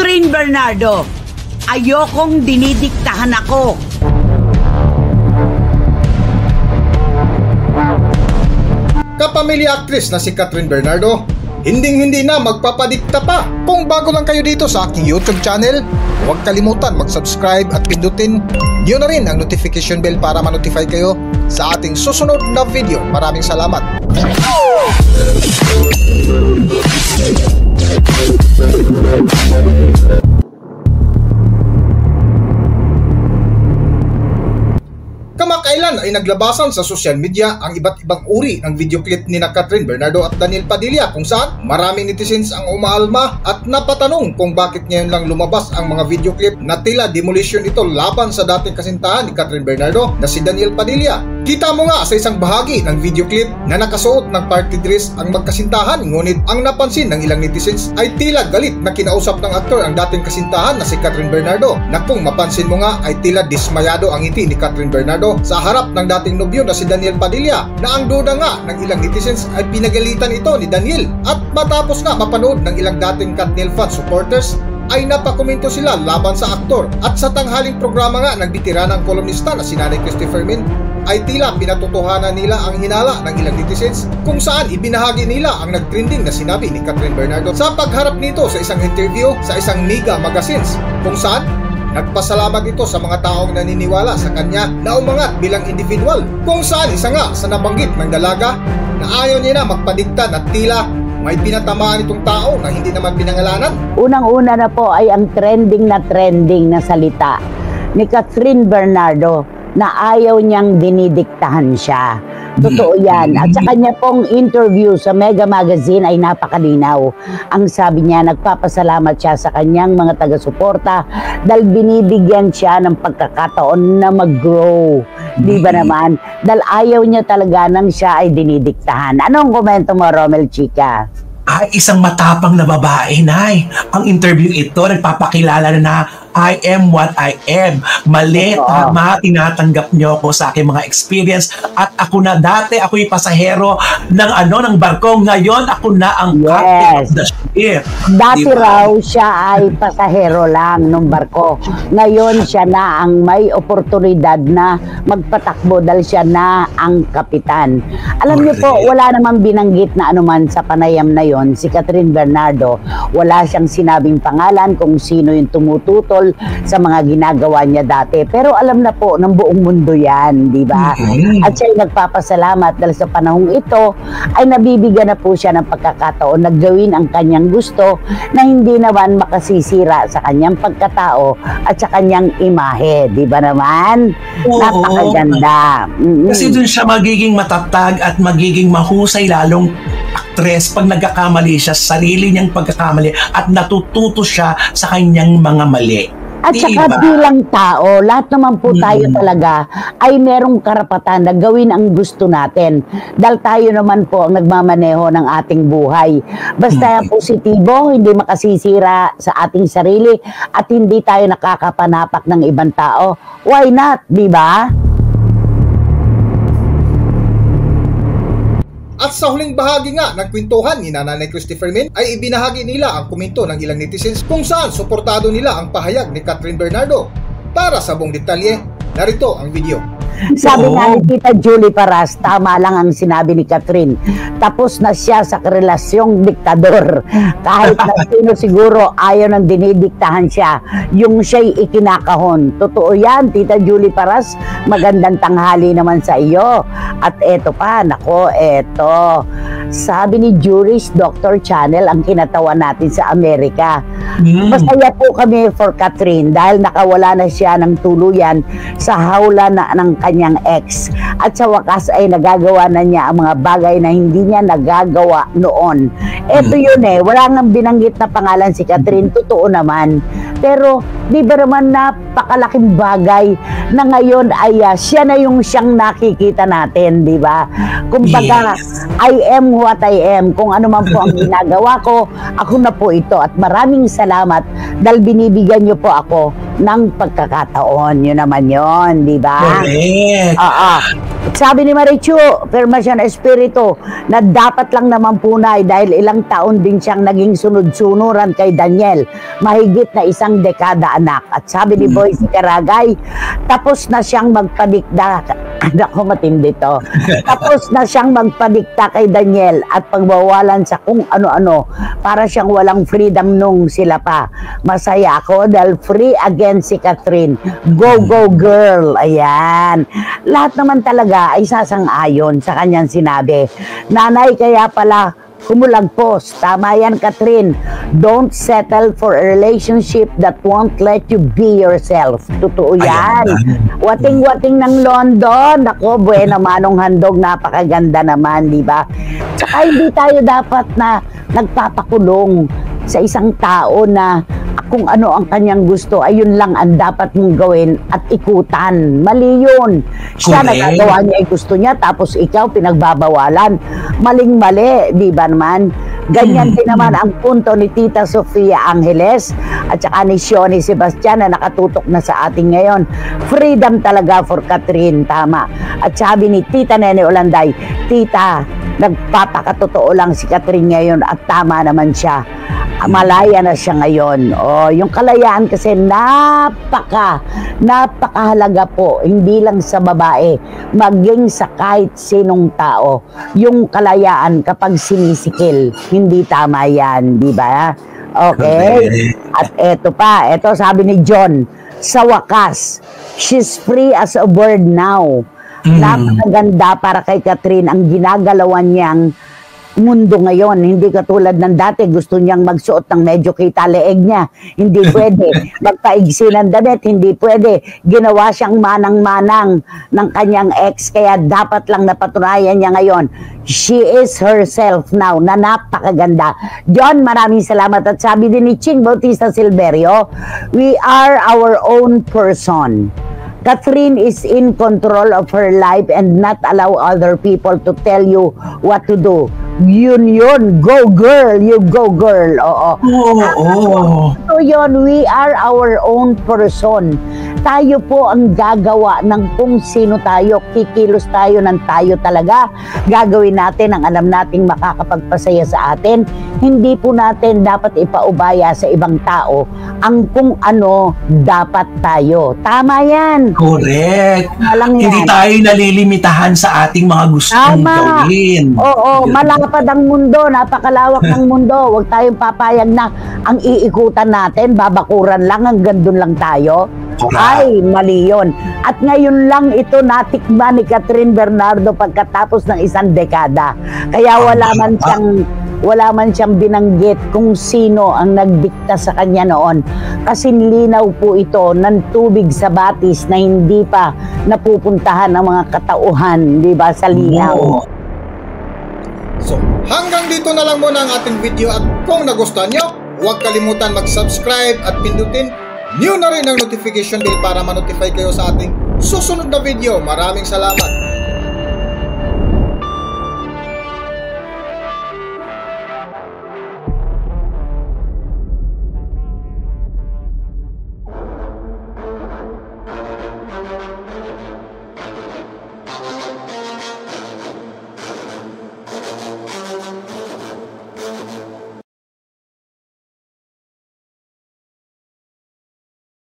Catherine Bernardo, ayokong dinidiktahan ako. Kapamilya actress na si Catherine Bernardo, hinding-hindi na magpapadikta pa. Kung bago lang kayo dito sa aking YouTube channel, huwag kalimutan mag-subscribe at pindutin niyo na rin ang notification bell para ma-notify kayo sa ating susunod na video. Maraming salamat. Kamakailan ay naglabasan sa social media ang iba't ibang uri ng video clip ni Catherine Bernardo at Daniel Padilla, kung saan maraming netizens ang umaalma at napatanong kung bakit ngayon lang lumabas ang mga video clip na tila demolition ito laban sa dating kasintahan ni Catherine Bernardo na si Daniel Padilla. Kita mo nga sa isang bahagi ng video clip na nakasuot ng party dress ang magkasintahan, ngunit ang napansin ng ilang netizens ay tila galit na kinausap ng aktor ang dating kasintahan na si Catherine Bernardo, na kung mapansin mo nga ay tila dismayado ang ngiti ni Catherine Bernardo sa harap ng dating nobyo na si Daniel Padilla, na ang duda nga ng ilang netizens ay pinagalitan ito ni Daniel. At matapos nga mapanood ng ilang dating Katniel fan supporters ay napakomento sila laban sa aktor. At sa tanghaling programa nga ng bitiranang kolumnista na si Nanay Christopher Min ay tila pinatotohanan nila ang hinala ng ilang netizens, kung saan ibinahagi nila ang nagtrending na sinabi ni Catherine Bernardo sa pagharap nito sa isang interview sa isang Mega Magazines, kung saan nagpasalamat ito sa mga taong naniniwala sa kanya na umangat bilang individual, kung saan isa nga sa nabanggit ng dalaga na ayaw niya na magpadikta at tila may pinatamaan itong tao na hindi naman pinangalanan. Unang-una na po ay ang trending na salita ni Catherine Bernardo na ayaw niyang dinidiktahan siya. Totoo yan. At sa kanya pong interview sa Mega Magazine ay napakalinaw. Ang sabi niya, nagpapasalamat siya sa kanyang mga taga-suporta dahil binibigyan siya ng pagkakataon na mag-grow. Di ba naman? Dahil ayaw niya talaga nang siya ay dinidiktahan. Anong komento mo, Romel Chica? Ay, isang matapang na babae, Nay. Ang interview ito, nagpapakilala na I am what I am. Mali, tama, tinatanggap niyo ako sa aking mga experience. At ako na dati, ako'y pasahero ng barko. Ngayon, ako na ang captain of the ship. Dati raw siya ay pasahero lang ng barko. Ngayon, siya na ang may oportunidad na magpatakbo dahil siya na ang kapitan. Alam niyo po, wala namang binanggit na anuman sa panayam na yon si Catherine Bernardo. Wala siyang sinabing pangalan kung sino yung tumututol sa mga ginagawa niya dati. Pero alam na po ng buong mundo yan, di ba? At siya ay nagpapasalamat dahil sa panahong ito ay nabibigyan na po siya ng pagkakataon na gawin ang kanyang gusto na hindi naman makasisira sa kanyang pagkatao at sa kanyang imahe, di ba naman? Napakaganda. Kasi dun siya magiging matatag at magiging mahusay lalong actress pag nagkakamali siya sa sarili niyang pagkakamali at natututo siya sa kanyang mga mali. At saka bilang tao, lahat naman po tayo talaga ay merong karapatan na gawin ang gusto natin. Dahil tayo naman po ang nagmamaneho ng ating buhay. Basta positibo, hindi makasisira sa ating sarili at hindi tayo nakakapanapak ng ibang tao. Why not, di ba? At sa huling bahagi nga ng kwentuhan ni Nanay Christopher Min ay ibinahagi nila ang komento ng ilang netizens kung saan suportado nila ang pahayag ni Catherine Bernardo. Para sa buong detalye, narito ang video. Sabi nga ni Tita Julie Paras, tama lang ang sinabi ni Catherine. Tapos na siya sa relasyong diktador. Kahit na sino siguro ayaw nang dinidiktahan siya. Yung siya'y ikinakahon. Totoo yan, Tita Julie Paras. Magandang tanghali naman sa iyo. At eto pa, nako, eto. Sabi ni Juris Doctor Channel ang kinatawa natin sa Amerika. Masaya po kami for Catherine dahil nakawala na siya ng tuluyan sa hawla ng kanyang ex. At sa wakas ay nagagawa na niya ang mga bagay na hindi niya nagagawa noon. Ito yun wala nang binanggit na pangalan si Catherine, totoo naman. Pero di ba naman napakalaking bagay na ngayon ay siya na yung siyang nakikita natin, di ba? Kumbaga, I am what I am. Kung ano man po ang ginagawa ko, ako na po ito. At maraming salamat dahil binibigyan niyo po ako ng pagkakataon. Yun naman yun, di ba? Correct. Sabi ni Marichu, pirma siya na espiritu, na dapat lang naman punay dahil ilang taon din siyang naging sunod-sunuran kay Daniel. Mahigit na 1 dekada, anak. At sabi ni Boyce Karagay, tapos na siyang magpadikta. Ako, matindi to. Tapos na siyang magpadikta kay Daniel at pagbawalan sa kung ano-ano para siyang walang freedom nung sila pa. Masaya ako dahil free again si Catherine. Go, go, girl. Ayan. Lahat naman talaga ay sasang-ayon sa kanyang sinabi. Nanay, kaya pala kumulagpos. Tama yan, Catherine. Don't settle for a relationship that won't let you be yourself. Totoo yan. Wating-wating ng London. Ako, buena manong handog. Napakaganda naman, di ba? Saka hindi tayo dapat na nagpapakulong sa isang tao na kung ano ang kanyang gusto, ayun lang ang dapat mong gawin at ikutan. Mali yun. Siya nagagawa niya yung gusto niya, tapos ikaw pinagbabawalan. Maling-mali, di ba naman? Ganyan din naman ang punto ni Tita Sofia Angeles at saka ni Shoni Sebastian na nakatutok na sa ating ngayon. Freedom talaga for Catherine, tama. At sabi ni Tita Nene Olanday, Tita, nagpapakatotoo lang si Catherine ngayon at tama naman siya. Malaya na siya ngayon. Yung kalayaan kasi napakahalaga po, hindi lang sa babae, maging sa kahit sinong tao. Yung kalayaan kapag sinisikil, hindi tama yan, di ba? Okay? At eto sabi ni John, sa wakas, she's free as a bird now. Napakaganda para kay Catherine ang ginagalawan niyang mundo ngayon. Hindi katulad ng dati, gusto niyang magsuot ng medyo kita leeg niya. Hindi pwede. Magpaigsi ng damit, hindi pwede. Ginawa siyang manang-manang ng kanyang ex, kaya dapat lang napatunayan niya ngayon. She is herself now, na napakaganda. John, maraming salamat. At sabi din ni Ching Bautista Silverio, we are our own person. Catherine is in control of her life and not allow other people to tell you what to do. Yun. Go girl, you go girl. Oo. So yun, we are our own person. Tayo po ang gagawa ng kung sino tayo. Kikilos tayo ng tayo talaga. Gagawin natin ang alam nating makakapagpasaya sa atin. Hindi po natin dapat ipaubaya sa ibang tao ang kung ano dapat tayo. Tama yan. Correct. Hindi tayo nalilimitahan sa ating mga gustong gawin. Oo, malapad ang mundo, napakalawak ng mundo. Huwag tayong papayag na ang iikutan natin, babakuran lang, hanggang doon lang tayo. Ay, mali yun. At ngayon lang ito natikman ni Catherine Bernardo pagkatapos ng 1 dekada. Kaya wala man siyang binanggit kung sino ang nagdikta sa kanya noon. Kasi linaw po ito ng tubig sa batis na hindi pa napupuntahan ng mga katauhan, di ba, sa linaw. So, hanggang dito na lang muna ang ating video at kung nagustuhan nyo, huwag kalimutan mag-subscribe at pindutin nyo na rin ang notification bell para ma-notify kayo sa ating susunod na video. Maraming salamat!